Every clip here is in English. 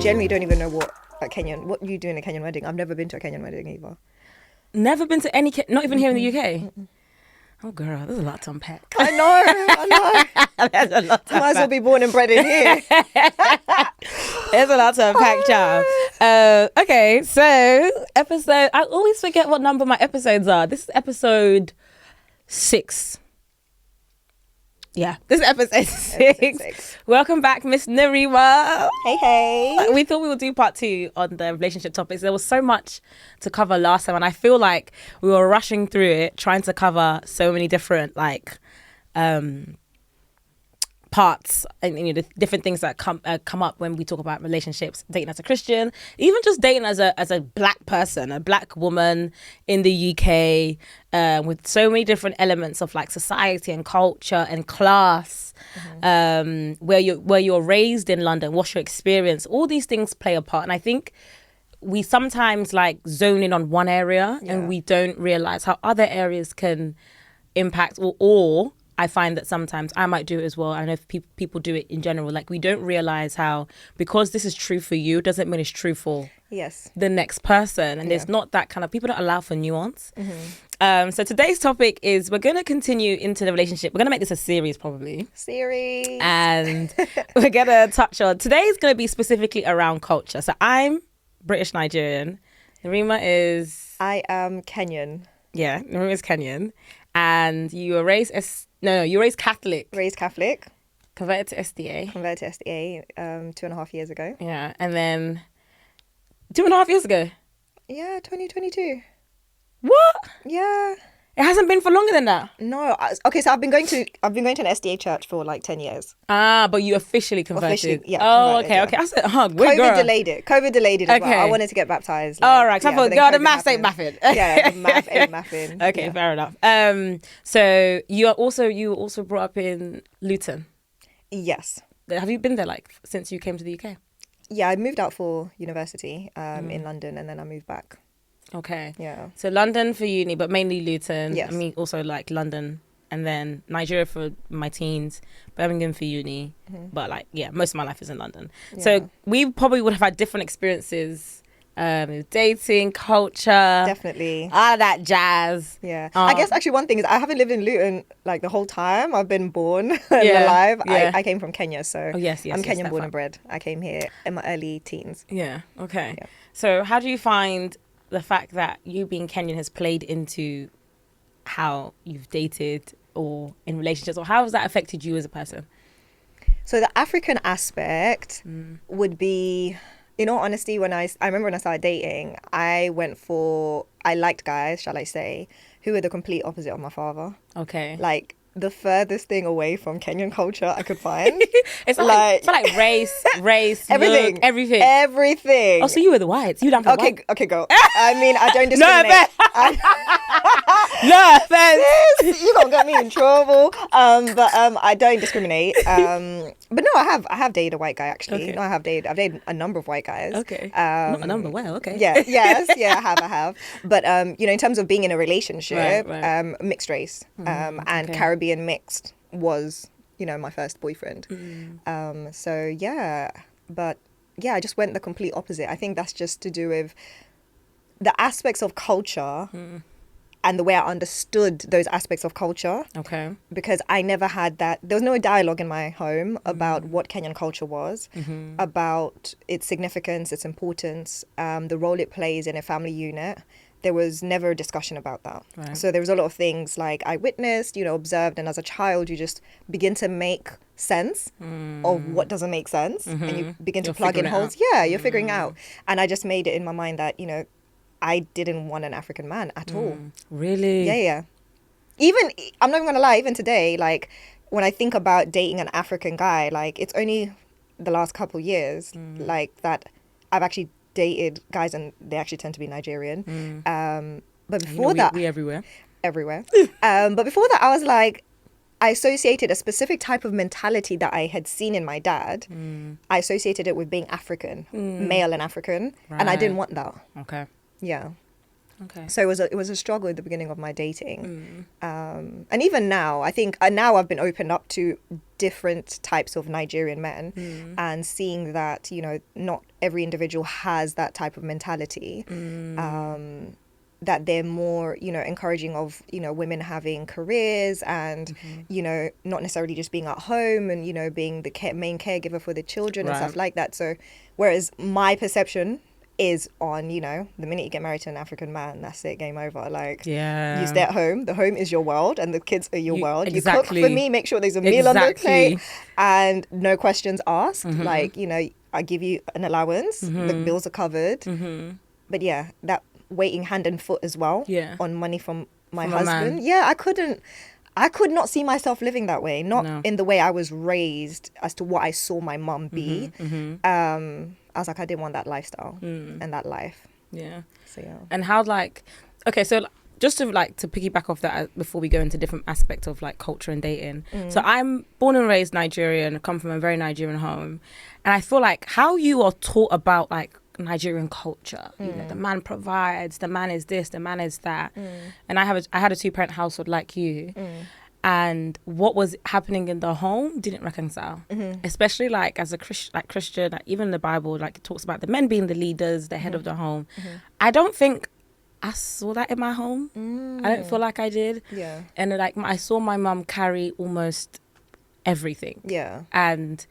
generally don't even know what you do in a Kenyan wedding. I've never been to a Kenyan wedding either. Never been to any, not even here in the UK. Oh, girl, there's a lot to unpack. I know. There's a lot to Might as well be born and bred in here. There's a lot to unpack, child. Okay, so episode, I always forget what number my episodes are. This is episode 6. Yeah, this is episode 6. Welcome back, Miss Nerima. Hey. We thought we would do part 2 on the relationship topics. There was so much to cover last time, and I feel like we were rushing through it, trying to cover so many different parts and the different things that come up when we talk about relationships, dating as a Christian, even just dating as a black person, a black woman in the UK, with so many different elements of like society and culture and class, where you're raised in London, what's your experience, all these things play a part. And I think we sometimes like zone in on one area and we don't realize how other areas can impact or I find that sometimes I might do it as well. I know if people do it in general. Like, we don't realize how, because this is true for you, doesn't mean it's true for the next person. And there's not that kind of, people don't allow for nuance. So today's topic is, we're going to continue into the relationship. We're going to make this a series probably. And we're going to touch on, today's going to be specifically around culture. So I'm British Nigerian. Nerima is... I am Kenyan. Yeah, Nerima is Kenyan. And you were raised you were raised Catholic. Raised Catholic. Converted to SDA. 2.5 years ago. Yeah, and then 2.5 years ago. Yeah, 2022. What? Yeah. It hasn't been for longer than that. No. Okay, so I've been going to an SDA church for like 10 years. Ah, but you officially converted. Oh, converted, okay. I said, COVID delayed it as well. I wanted to get baptized. Like, all right. So I thought, girl, the maths ain't mathing. Yeah, the math ain't mathing. Okay, fair enough. So you were also brought up in Luton. Yes. Have you been there like since you came to the UK? Yeah, I moved out for university in London, and then I moved back. Okay. Yeah. So London for uni, but mainly Luton. Yes. I mean, also like London, and then Nigeria for my teens, Birmingham for uni. But like, yeah, most of my life is in London. Yeah. So we probably would have had different experiences with dating, culture. Definitely. All of that jazz. Yeah. I guess actually one thing is I haven't lived in Luton like the whole time. I've been born and alive. Yeah. I came from Kenya, so I'm Kenyan born and bred. I came here in my early teens. Yeah. Okay. Yeah. So how do you find the fact that you being Kenyan has played into how you've dated or in relationships, or how has that affected you as a person? So the African aspect would be, in all honesty, when I remember when I started dating, I liked guys, shall I say, who were the complete opposite of my father. Okay. Like, the furthest thing away from Kenyan culture I could find. It's like race, everything, look, everything. Oh, so you were the whites. You don't. Okay, go. I mean, I don't discriminate. No offense. You gonna get me in trouble. But I don't discriminate. But no, I have dated a white guy actually. Okay. No, I've dated a number of white guys. Okay. Not a number. Well, okay. Yeah. Yes. Yeah. I have. But in terms of being in a relationship, right. Mixed race, and Caribbean mixed was, my first boyfriend. So yeah, but yeah, I just went the complete opposite. I think that's just to do with the aspects of culture and the way I understood those aspects of culture. Okay. Because I never had that. There was no dialogue in my home about what Kenyan culture was, about its significance, its importance, the role it plays in a family unit. There was never a discussion about that. Right. So there was a lot of things like I witnessed, observed, and as a child, you just begin to make sense of what doesn't make sense, and you begin to plug in holes. Yeah, you're figuring out. And I just made it in my mind that, I didn't want an African man at all. Really? Yeah. Even, I'm not even going to lie, even today, like, when I think about dating an African guy, like, it's only the last couple years, like, that I've actually dated guys, and they actually tend to be Nigerian. But before that... We everywhere. Everywhere. But before that, I was like, I associated a specific type of mentality that I had seen in my dad. I associated it with being African, male and African. Right. And I didn't want that. Okay. Yeah. Okay. So it was a struggle at the beginning of my dating. And even now, I think now I've been opened up to different types of Nigerian men and seeing that, you know, not every individual has that type of mentality. That they're more, you know, encouraging of, you know, women having careers and, you know, not necessarily just being at home and, you know, being the main caregiver for the children and stuff like that. So whereas my perception is on, you know, the minute you get married to an African man, that's it, game over. Like, you stay at home, the home is your world and the kids are your world. Exactly. You cook for me, make sure there's a meal on the plate and no questions asked. Like, you know, I give you an allowance, the bills are covered. But yeah, that waiting hand and foot as well on money from my husband. Yeah, I could not see myself living that way. Not in the way I was raised as to what I saw my mum be. I was like, I didn't want that lifestyle and that life. Yeah. So yeah. And how, like, okay, so just to piggyback off that before we go into different aspects of like culture and dating. So I'm born and raised Nigerian, come from a very Nigerian home. And I feel like how you are taught about like Nigerian culture, you know, the man provides, the man is this, the man is that. And I had a 2-parent household like you. And what was happening in the home didn't reconcile, especially like as a Christian, like even in the Bible, like it talks about the men being the leaders, the head of the home. I don't think I saw that in my home. I don't feel like I did. Yeah. And like I saw my mum carry almost everything. Yeah. And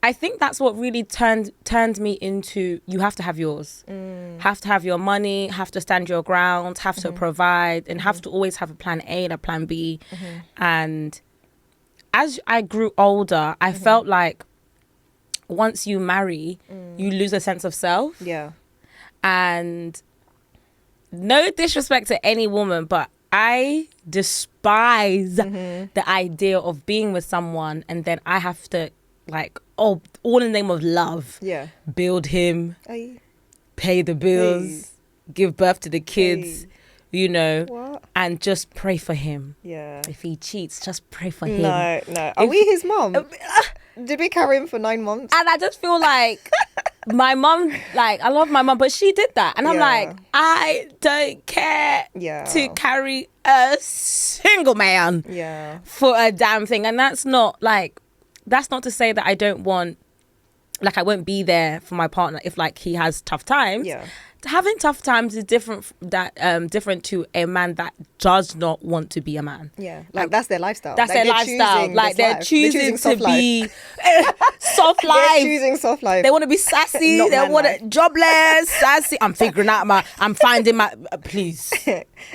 I think that's what really turned me into, you have to have yours. Have to have your money, have to stand your ground, have to provide, and have to always have a plan A and a plan B. And as I grew older, I felt like once you marry, you lose a sense of self. Yeah. And no disrespect to any woman, but I despise the idea of being with someone and then I have to like, all in the name of love. Yeah. Build him, Aye. pay the bills, give birth to the kids, Aye. you know, What? and just pray for him. Yeah. If he cheats, just pray for him. No. Are we his mom? Did we carry him for 9 months? And I just feel like my mum, like, I love my mum, but she did that. And I'm like, I don't care to carry a single man for a damn thing. And that's not to say that I don't want, like, I won't be there for my partner if like he has tough times. Yeah. Having tough times is different to a man that does not want to be a man. Yeah, like that's their lifestyle. That's their lifestyle. Like they're choosing to be soft life. They're choosing soft life. They want to be sassy. They want to jobless, sassy. I'm finding my. Please.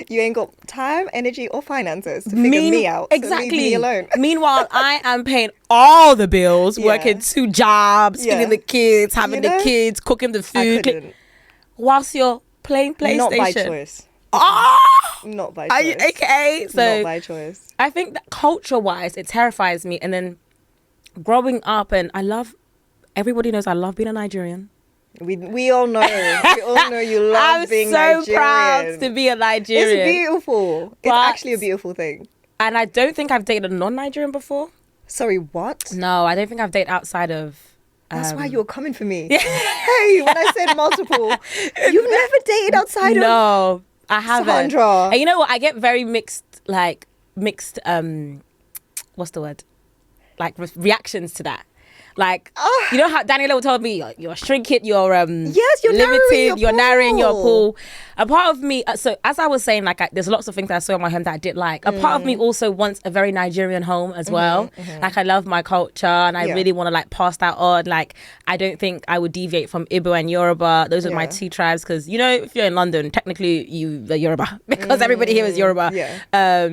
You ain't got time, energy, or finances to figure me out. Exactly. So leave me alone. Meanwhile, I am paying all the bills, working 2 jobs, feeding the kids, having the kids, cooking the food. I couldn't. Whilst you're playing PlayStation. Not by choice. Not by choice. Are you okay? So not by choice. I think that culture-wise, it terrifies me. And then growing up, and everybody knows I love being a Nigerian. We all know. We all know you love being Nigerian. I'm so proud to be a Nigerian. It's beautiful. It's actually a beautiful thing. And I don't think I've dated a non-Nigerian before. Sorry, what? No, I don't think I've dated outside of... That's why you were coming for me. Hey, when I said multiple, you've never dated outside of... No, I haven't. Sandra. And you know what? I get very mixed, what's the word? Like reactions to that. Like, you know how Daniela told me, you're shrinking, you're yes, you're limited, you're narrowing your pool. A part of me, so as I was saying, like, there's lots of things that I saw in my home that I did like. A part of me also wants a very Nigerian home as well. Like, I love my culture and I really want to like pass that on. Like, I don't think I would deviate from Igbo and Yoruba. Those are my 2 tribes because, you know, if you're in London, technically you're Yoruba because everybody here is Yoruba.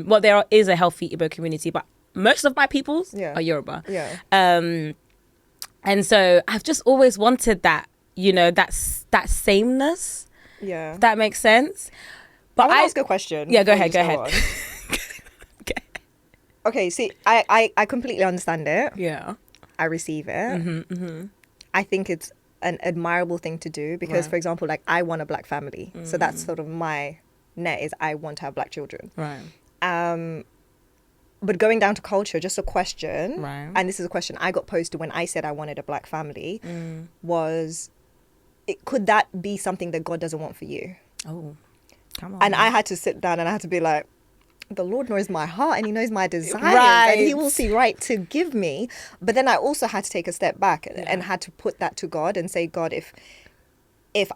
Well, there is a healthy Igbo community, but most of my peoples are Yoruba. And so I've just always wanted that, you know, that sameness. Yeah. If that makes sense. But I ask a question. Yeah, go ahead. Okay, see, I completely understand it. Yeah. I receive it. I think it's an admirable thing to do because, for example, like I want a black family. So that's sort of my net is I want to have black children. Right. But going down to culture, just a question, and this is a question I got posed to when I said I wanted a black family, was, could that be something that God doesn't want for you? Oh, come on. And I had to sit down and I had to be like, the Lord knows my heart and he knows my desires Right. and he will see right to give me. But then I also had to take a step back and had to put that to God and say, God, if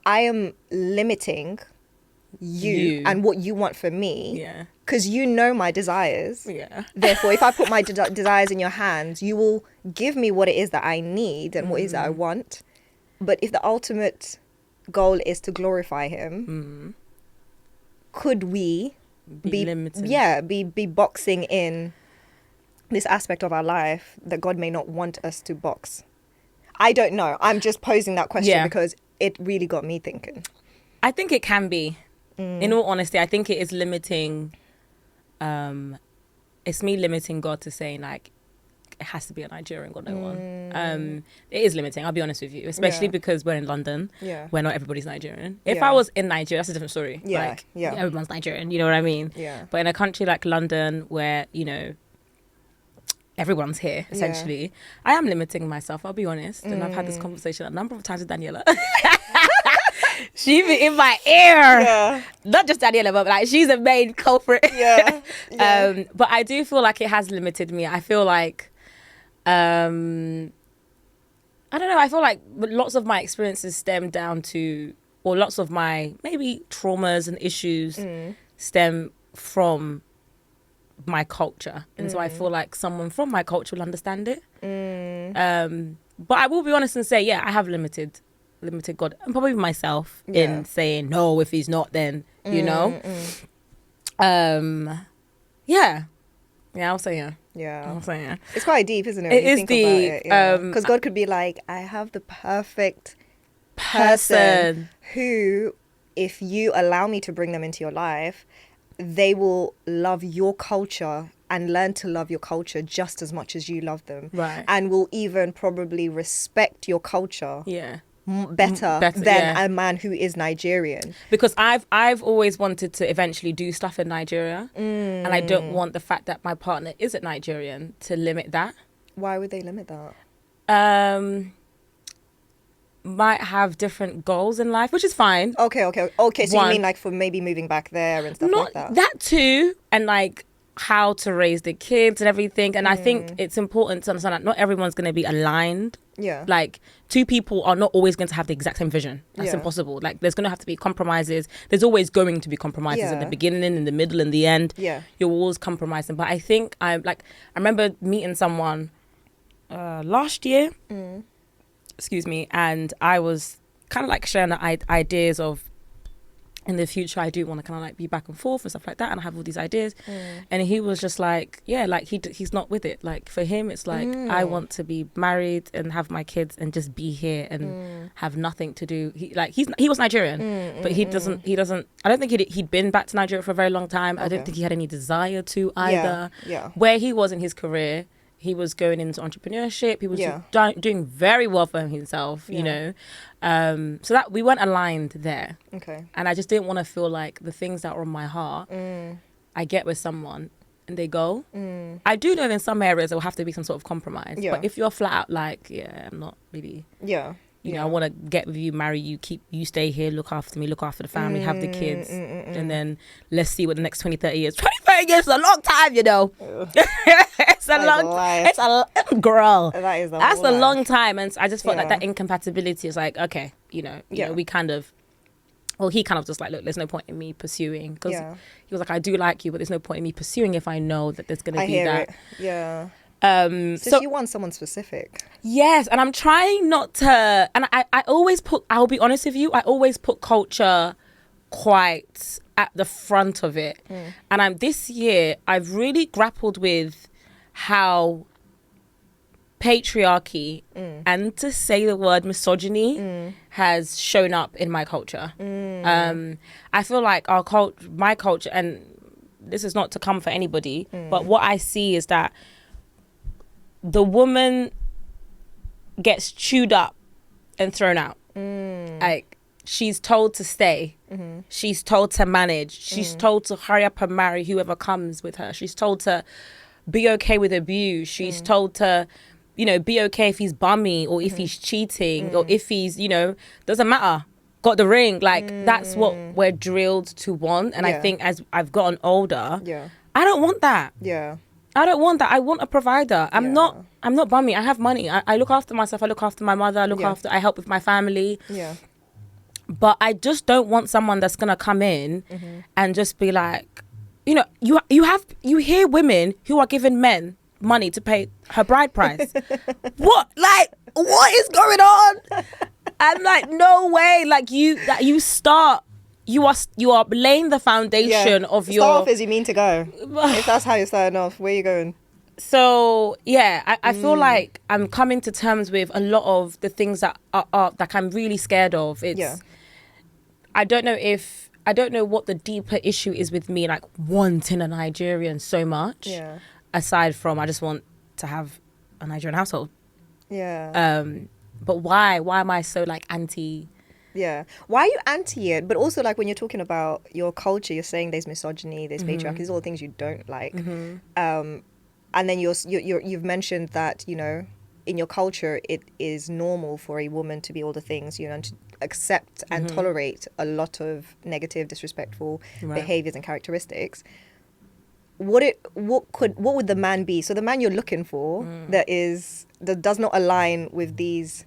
I am limiting you and what you want for me, Yeah. because you know my desires, Yeah. therefore if I put my desires in your hands, you will give me what it is that I need and what it is that I want. But if the ultimate goal is to glorify him, could we be limited? Be boxing in this aspect of our life that God may not want us to box? I don't know. I'm just posing that question because it really got me thinking. I think it can be. In all honesty, I think it is limiting. It's me limiting God to saying like, it has to be a Nigerian God, no one. It is limiting, I'll be honest with you, especially because we're in London, where not everybody's Nigerian. If I was in Nigeria, that's a different story. Everyone's Nigerian, you know what I mean? But in a country like London, where, you know, everyone's here, essentially, I am limiting myself, I'll be honest. And I've had this conversation a number of times with Daniela. She be in my ear. Not just Daniela, but like she's the main culprit. But I do feel like it has limited me. I feel like I don't know, I feel like lots of my experiences stem down to, or lots of my maybe traumas and issues stem from my culture. And so I feel like someone from my culture will understand it. But I will be honest and say, yeah, I have limited God, and probably myself in saying, no, if he's not, then, you know. I'll say I'll say yeah. It's quite deep, isn't it? It is deep. Because God could be like, I have the perfect person who, if you allow me to bring them into your life, they will love your culture and learn to love your culture just as much as you love them. Right. And will even probably respect your culture better than a man who is Nigerian. Because I've always wanted to eventually do stuff in Nigeria, and I don't want the fact that my partner isn't Nigerian to limit that. Why would they limit that? Might have different goals in life, which is fine. Okay. So you mean like for maybe moving back there and stuff like that? That too, and like how to raise the kids and everything. And I think it's important to understand that not everyone's going to be aligned. Like two people are not always going to have the exact same vision. That's impossible. Like there's going to have to be compromises. There's always going to be compromises at the beginning, in the middle, and the end. You're always compromising. But I think I remember meeting someone last year. Excuse me. And I was kind of like sharing the ideas of, in the future, I do want to kind of like be back and forth and stuff like that. And I have all these ideas. And he was just like, yeah, like he's not with it. Like for him, it's like, I want to be married and have my kids and just be here and have nothing to do. He was Nigerian, but he doesn't, I don't think he'd been back to Nigeria for a very long time. I don't think he had any desire to either. Where he was in his career, he was going into entrepreneurship. He was doing very well for himself, you know. So that we weren't aligned there. Okay. And I just didn't want to feel like the things that are on my heart, I get with someone and they go. I do know in some areas there will have to be some sort of compromise. But if you're flat out like, I'm not really... You know, I want to get with you, marry you, you stay here, look after me, look after the family, have the kids, and then let's see what the next 20, 30 years. 20, 30 years is a long time, you know. It's a girl. That's a long time. And I just felt like that incompatibility is like, okay, you know, we kind of, well, he kind of just like, look, there's no point in me pursuing. Because he was like, I do like you, but there's no point in me pursuing if I know that there's going to be that. So you want someone specific. Yes, and I'm trying not to, and I always I'll be honest with you, I always put culture quite at the front of it. And this year, I've really grappled with how patriarchy and to say the word misogyny has shown up in my culture. I feel like my culture, and this is not to come for anybody, but what I see is that the woman gets chewed up and thrown out. Like, she's told to stay. She's told to manage. She's told to hurry up and marry whoever comes with her. She's told to be okay with abuse. She's told to, be okay if he's bummy or if he's cheating or if he's, doesn't matter. got the ring. Like, that's what we're drilled to want. And I Yeah. think as I've gotten older, Yeah. I don't want that. Yeah. I don't want that. I want a provider. I'm Yeah. not bummy. I have money. I look after myself. I look after my mother. I help with my family. Yeah. But I just don't want someone that's gonna come in and just be like, you hear women who are giving men money to pay her bride price. What is going on? I'm like, no way. Like you are laying the foundation of your. Start off as you mean to go. If that's how you're starting off, where are you going? So yeah, I feel like I'm coming to terms with a lot of the things that are that I'm really scared of. I don't know what the deeper issue is with me, like wanting a Nigerian so much. Yeah. Aside from I just want to have a Nigerian household. Yeah. But why? Why am I so like anti? Yeah. Why are you anti it? But also, like, when you're talking about your culture, you're saying there's misogyny, there's patriarchy, these are all things you don't like. And then you've mentioned that, in your culture, it is normal for a woman to be all the things, and to accept and tolerate a lot of negative, disrespectful behaviors and characteristics. What would the man be? So the man you're looking for that does not align with these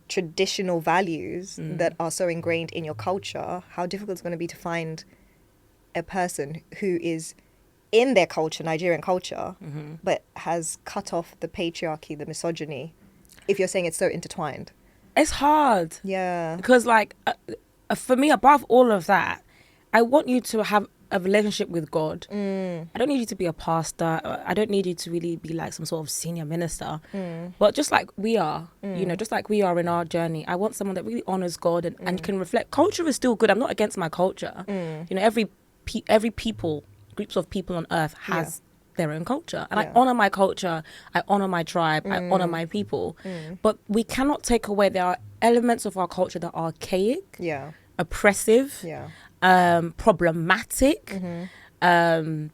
traditional values that are so ingrained in your culture, how difficult it's going to be to find a person who is in their culture, Nigerian culture, but has cut off the patriarchy, the misogyny, if you're saying it's so intertwined. It's hard. Yeah. Because like for me, above all of that, I want you to have a relationship with God. I don't need you to be a pastor. I don't need you to really be like some sort of senior minister. But just like we are, just like we are in our journey, I want someone that really honors God and can reflect. Culture is still good. I'm not against my culture. Every people, groups of people on earth has their own culture. And I honor my culture. I honor my tribe. I honor my people. But we cannot take away, there are elements of our culture that are archaic, oppressive, problematic, and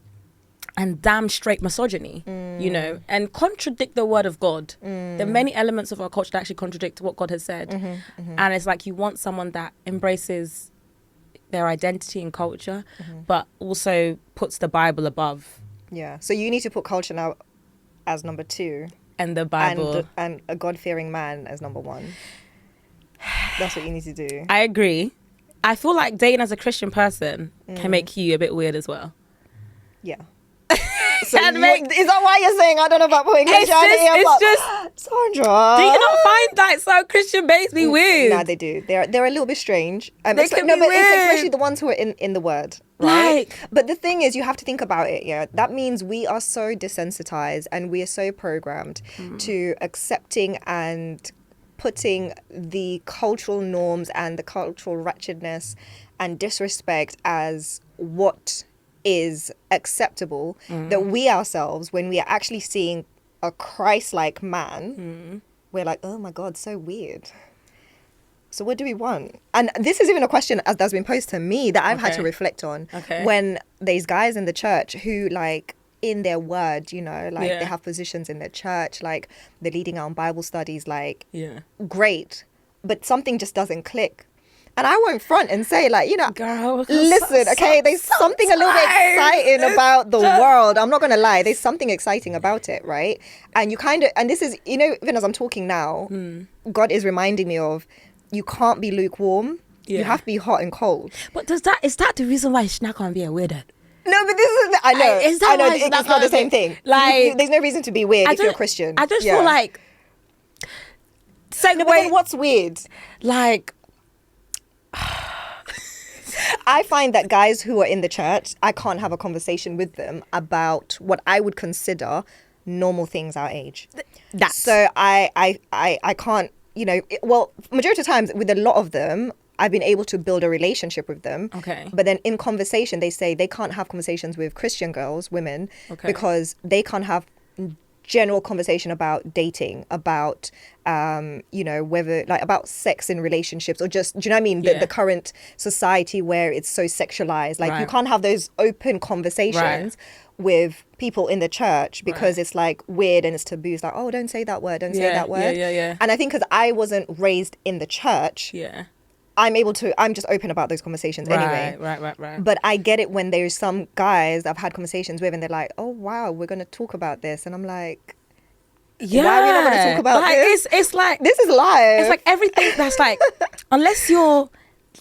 damn straight misogyny, and contradict the word of God. There are many elements of our culture that actually contradict what God has said. And it's like you want someone that embraces their identity and culture, but also puts the Bible above. Yeah. So you need to put culture now as number 2. And the Bible. And a God-fearing man as number 1. That's what you need to do. I agree. I feel like dating as a Christian person can make you a bit weird as well. Yeah. So is that why you're saying I don't know about putting Christianity? It's just Sandra. Do you not find like some Christian babes be weird? No, they do. They're a little bit strange. They can be but weird. It's especially the ones who are in the word, right? But the thing is, you have to think about it. Yeah, that means we are so desensitized and we are so programmed to accepting and putting the cultural norms and the cultural wretchedness and disrespect as what is acceptable, that we ourselves, when we are actually seeing a Christ-like man, we're like, oh my God, so weird. So what do we want? And this is even a question that's been posed to me that I've had to reflect on. When there's guys in the church who like in their word, they have positions in their church, like they're leading out on Bible studies, like great, but something just doesn't click. And I won't front and say like, girl, listen, okay, there's something a little bit exciting about the world. I'm not going to lie. There's something exciting about it, right? And you kind of, and this is, even as I'm talking now, God is reminding me of, you can't be lukewarm. You have to be hot and cold. But is that the reason why she's not going to be a weirdo? No, but this is, I know. Is that why it's not the same thing. Like, there's no reason to be weird if you're a Christian. I just feel like, but then what's weird? Like, I find that guys who are in the church, I can't have a conversation with them about what I would consider normal things our age. So I can't, majority of times with a lot of them, I've been able to build a relationship with them. Okay. But then in conversation, they say they can't have conversations with Christian girls, women, because they can't have general conversation about dating, about whether like about sex in relationships, or just, do you know what I mean, the current society where it's so sexualized, like you can't have those open conversations with people in the church because it's like weird and it's taboo. It's like, oh, don't say that word, don't say that word. And I think because I wasn't raised in the church, I'm just open about those conversations anyway. Right. But I get it when there's some guys I've had conversations with and they're like, oh, wow, we're going to talk about this. And I'm like, Yeah. why are we not going to talk about this? It's like, this is live. it's like everything that's like, unless you're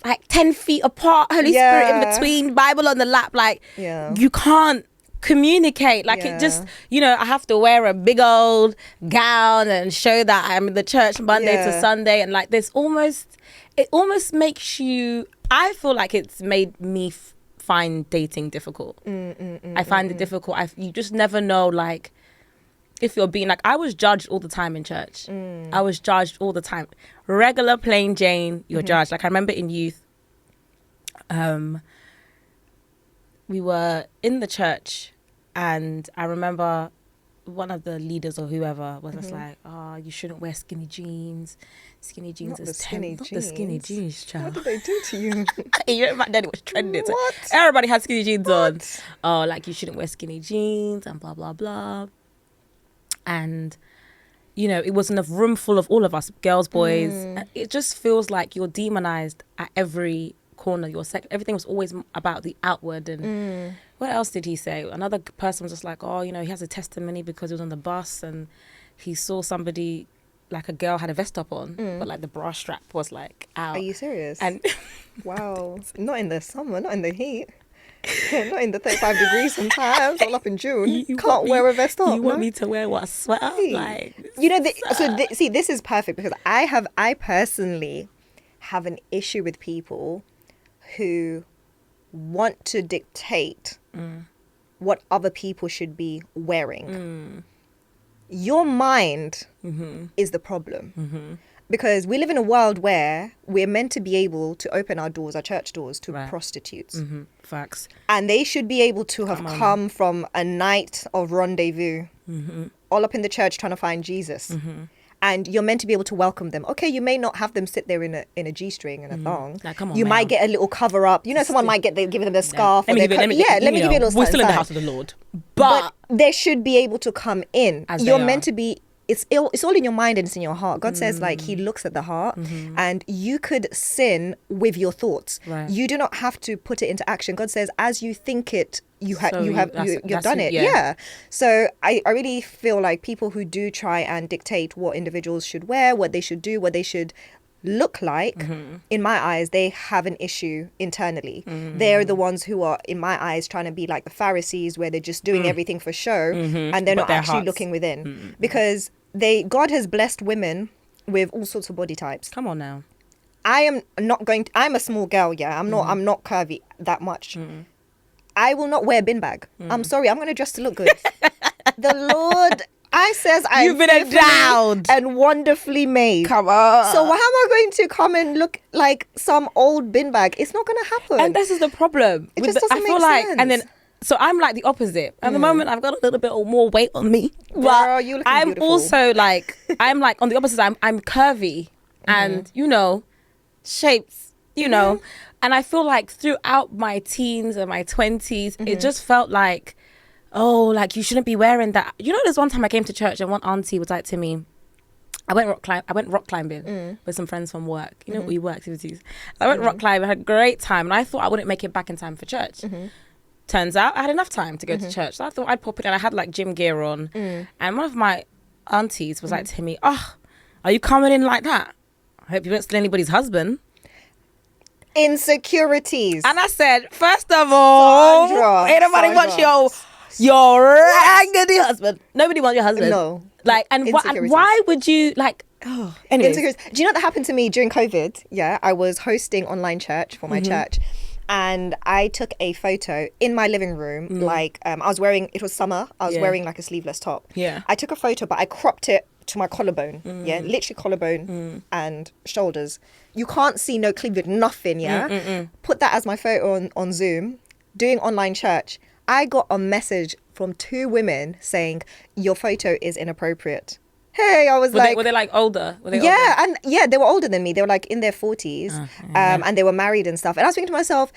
like 10 feet apart, Holy Spirit in between, Bible on the lap, like you can't communicate. Like it just, I have to wear a big old gown and show that I'm in the church Monday to Sunday. And like it almost makes you, I feel like it's made me find dating difficult. I find it difficult. You just never know, like, if you're being like, I was judged all the time in church. I was judged all the time. Regular plain Jane, you're judged. Like I remember in youth, we were in the church and I remember one of the leaders or whoever was just like, oh, you shouldn't wear skinny jeans. Skinny jeans Not is the skinny not jeans. the skinny jeans, child. What did they do to you? You know, back then it was trending. So What? everybody had skinny jeans on. Oh, like you shouldn't wear skinny jeans and blah, blah, blah. And, it was in a room full of all of us, girls, boys. It just feels like you're demonized at every corner. Everything was always about the outward. And what else did he say? Another person was just like, oh, he has a testimony because he was on the bus and he saw somebody, like a girl had a vest up on, but like the bra strap was like out. Are you serious? And wow. Not in the summer, not in the heat. Not in the 35 degrees sometimes, all up in June. You can't wear a vest up. You want me to wear what, a sweater? Hey. Like, see, this is perfect because I personally have an issue with people who want to dictate what other people should be wearing. Your mind is the problem. Because we live in a world where we're meant to be able to open our church doors to prostitutes. Facts. And they should be able to have come from a night of rendezvous, all up in the church trying to find Jesus. And you're meant to be able to welcome them. Okay, you may not have them sit there in a G-string and a thong. Like, come on, you might get a little cover up. Someone might give them the scarf. Let me give you a little We're still in the house of the Lord. But they should be able to come in. You're meant to be. It's all in your mind and it's in your heart. God says, like, he looks at the heart, and you could sin with your thoughts. Right. You do not have to put it into action. God says, as you think it, you've done it. Yeah. So I really feel like people who do try and dictate what individuals should wear, what they should do, what they should look like, in my eyes, they have an issue internally. They're the ones who are, in my eyes, trying to be like the Pharisees, where they're just doing everything for show, and they're not actually looking within. Because God has blessed women with all sorts of body types. Come on now. I'm a small girl, I'm not curvy that much. I will not wear a bin bag. I'm sorry, I'm going to dress to look good. The Lord, you've been endowed and wonderfully made. Come on. So how am I going to come and look like some old bin bag? It's not going to happen. And this is the problem. It just doesn't make sense. And then, so I'm like the opposite. At the moment, I've got a little bit more weight on me. Girl, you looking I'm beautiful. also like, I'm like on the opposite. I'm curvy and, shapes, and I feel like throughout my teens and my 20s, it just felt like, oh, like you shouldn't be wearing that. There's one time I came to church and one auntie was like to me, I went rock climbing with some friends from work. We work activities. I went rock climbing, had a great time, and I thought I wouldn't make it back in time for church. Turns out I had enough time to go to church. So I thought I'd pop in, and I had like gym gear on. And one of my aunties was like to me, oh, are you coming in like that? I hope you won't steal anybody's husband. Insecurities. And I said, first of all, ain't nobody wants your raggedy husband. Nobody wants your husband. No. Like, and why would you, like, anyways. Do you know what happened to me during COVID? Yeah, I was hosting online church for my church. And I took a photo in my living room, like, I was wearing, it was summer, I was wearing like a sleeveless top. Yeah. I took a photo, but I cropped it to my collarbone, literally collarbone and shoulders. You can't see no cleavage, nothing, Put that as my photo on Zoom, doing online church. I got a message from 2 women saying, your photo is inappropriate. Hey, I was were they like older? Were they older? And they were older than me. They were like in their 40s, and they were married and stuff. And I was thinking to myself,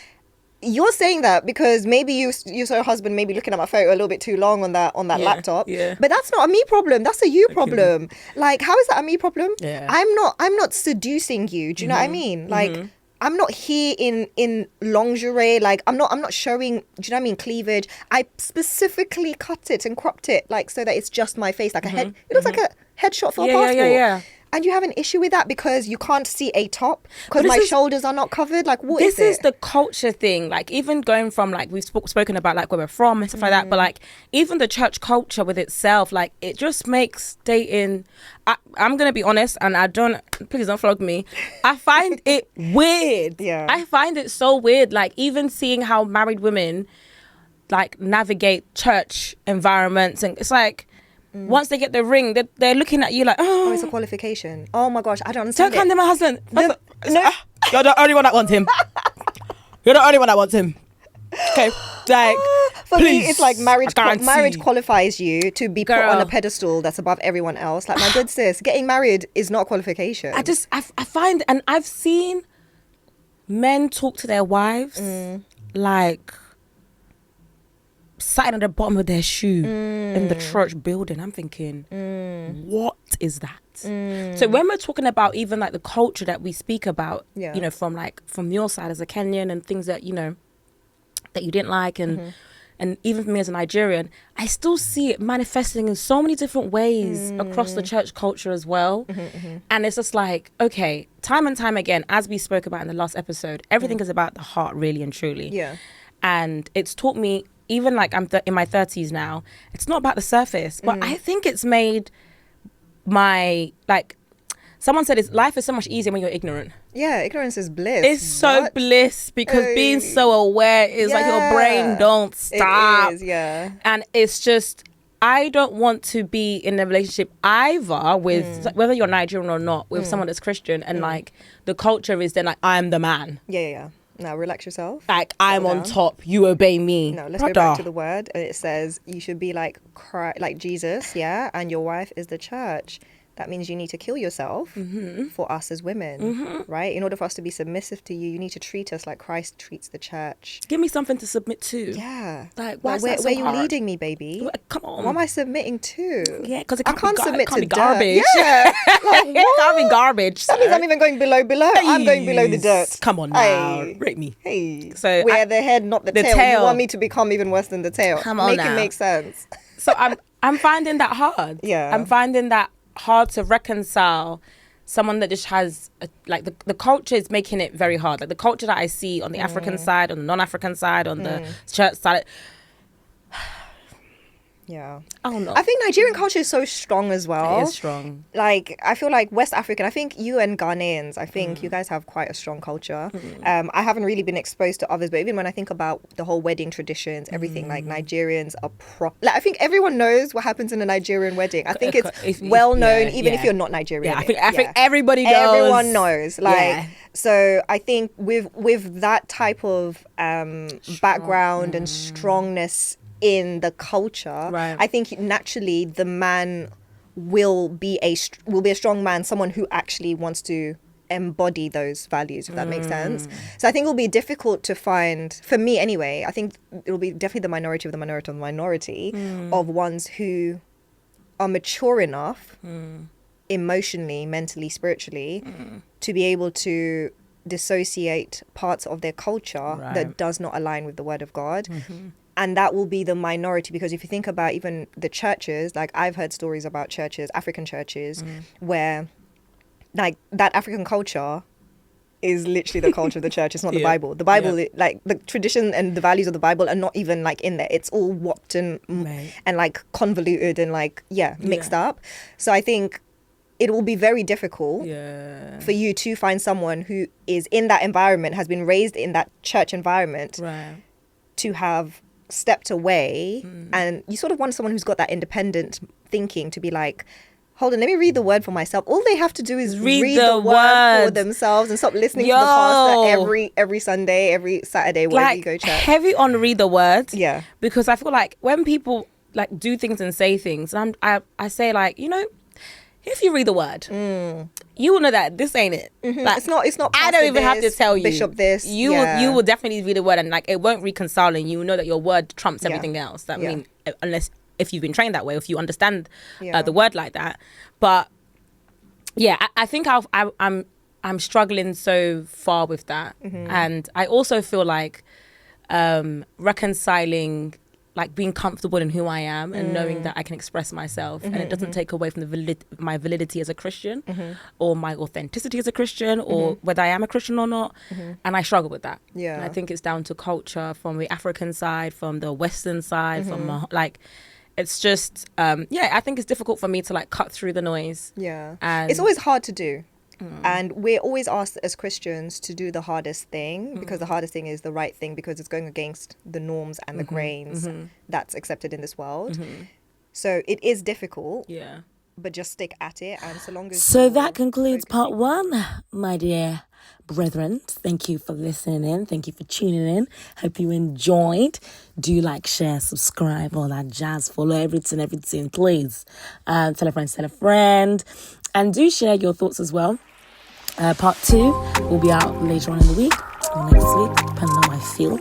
you're saying that because maybe you saw your husband maybe looking at my photo a little bit too long on that laptop. Yeah. But that's not a me problem. That's a you problem. Like, how is that a me problem? Yeah. I'm not seducing you. Do you know what I mean? Like, I'm not here in lingerie. Like I'm not showing, do you know what I mean, cleavage. I specifically cut it and cropped it like so that it's just my face, like a head. It looks like a headshot for a passport. Yeah. And you have an issue with that because you can't see a top because my shoulders are not covered. Like, what is it? This is the culture thing. Like, even going from, like, we've spoken about, like, where we're from and stuff like that. But, like, even the church culture with itself, like, it just makes dating... I'm going to be honest, and please don't flog me. I find it weird. Yeah. I find it so weird. Like, even seeing how married women, like, navigate church environments. And it's like... Once they get the ring, they're looking at you like, oh, it's a qualification. Oh my gosh, I don't understand. Don't come to my husband. No. You're the only one that wants him. You're the only one that wants him. Okay, like, for please, me, it's like marriage qualifies you to be put on a pedestal that's above everyone else. Like, my good sis, getting married is not a qualification. I find, and I've seen men talk to their wives like sitting at the bottom of their shoe in the church building. I'm thinking, what is that? So when we're talking about even like the culture that we speak about, you know, from your side as a Kenyan and things that, you know, that you didn't like and even for me as a Nigerian, I still see it manifesting in so many different ways across the church culture as well. And it's just like, okay, time and time again, as we spoke about in the last episode, everything is about the heart, really and truly. Yeah. And it's taught me, even like I'm in my 30s now, it's not about the surface, but I think it's made my, like, someone said life is so much easier when you're ignorant. Yeah, ignorance is bliss. It's so bliss because being so aware is like your brain don't stop. It is, yeah. And it's just, I don't want to be in a relationship either with, whether you're Nigerian or not, with someone that's Christian and like the culture is then like, I'm the man. Yeah. Now relax yourself. Like, I'm on top, you obey me. No, let's go back to the word. And it says you should be like Jesus, yeah, and your wife is the church. That means you need to kill yourself for us as women, right? In order for us to be submissive to you, you need to treat us like Christ treats the church. Give me something to submit to. Yeah. Like, where are you leading me, baby? Come on. What am I submitting to? Yeah, because I can't submit to garbage. Yeah. Like, it can't be garbage. That means I'm even going below. I'm going below the dirt. Come on now. Rate me. Hey. So we're the head, not the tail. You want me to become even worse than the tail. Come on now. Make it make sense. So I'm finding that hard. Yeah. I'm finding that hard to reconcile someone that just has like the culture is making it very hard. Like the culture that I see on the African side, on the non-African side, on the church side. Yeah. Oh no. I think Nigerian culture is so strong as well. It is strong. Like, I feel like West African, I think you and Ghanaians, I think you guys have quite a strong culture. I haven't really been exposed to others, but even when I think about the whole wedding traditions, everything, like Nigerians are like, I think everyone knows what happens in a Nigerian wedding. I think it's well known, even if you're not Nigerian. Yeah, I think everybody knows. Everyone knows. Like, so I think with that type of background and strongness in the culture, I think naturally the man will be a strong man, someone who actually wants to embody those values, if that makes sense. So I think it'll be difficult to find, for me anyway, I think it'll be definitely the minority of the minority of the minority of ones who are mature enough emotionally, mentally, spiritually to be able to dissociate parts of their culture that does not align with the word of God. And that will be the minority, because if you think about even the churches, like I've heard stories about churches, African churches, where like that African culture is literally the culture of the church. It's not the Bible. The Bible, like the tradition and the values of the Bible are not even like in there. It's all warped and like convoluted and like, mixed up. So I think it will be very difficult for you to find someone who is in that environment, has been raised in that church environment, to have stepped away. And you sort of want someone who's got that independent thinking to be like, hold on, let me read the word for myself. All they have to do is read the word for themselves and stop listening to the pastor every Sunday, every Saturday, wherever you go church. Heavy on read the word. Yeah. Because I feel like when people like do things and say things, and I say like, you know, if you read the word, you will know that this ain't it. Like, it's not. I don't even have to tell you. Bishop this. You will definitely read the word, and like it won't reconcile, and you will know that your word trumps everything else. That mean, unless if you've been trained that way, if you understand the word like that. But I think I'm I'm struggling so far with that. And I also feel like reconciling, like being comfortable in who I am and knowing that I can express myself and it doesn't take away from my validity as a Christian or my authenticity as a Christian or whether I am a Christian or not. And I struggle with that. Yeah. And I think it's down to culture from the African side, from the Western side, from like, it's just, I think it's difficult for me to like cut through the noise. Yeah. And It's always hard to do. And we're always asked as Christians to do the hardest thing because the hardest thing is the right thing because it's going against the norms and the grains that's accepted in this world. So it is difficult, but just stick at it. And so long as So that concludes part one, my dear brethren. Thank you for listening in. Thank you for tuning in. Hope you enjoyed. Do like, share, subscribe, all that jazz. Follow everything, please. Tell a friend. And do share your thoughts as well. Part 2 will be out later on in the week or next week, depending on how I feel.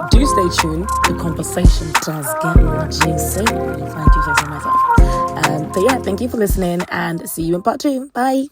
Do stay tuned. The conversation does get more juicy. You'll find juices in myself. But yeah, thank you for listening and see you in part 2. Bye.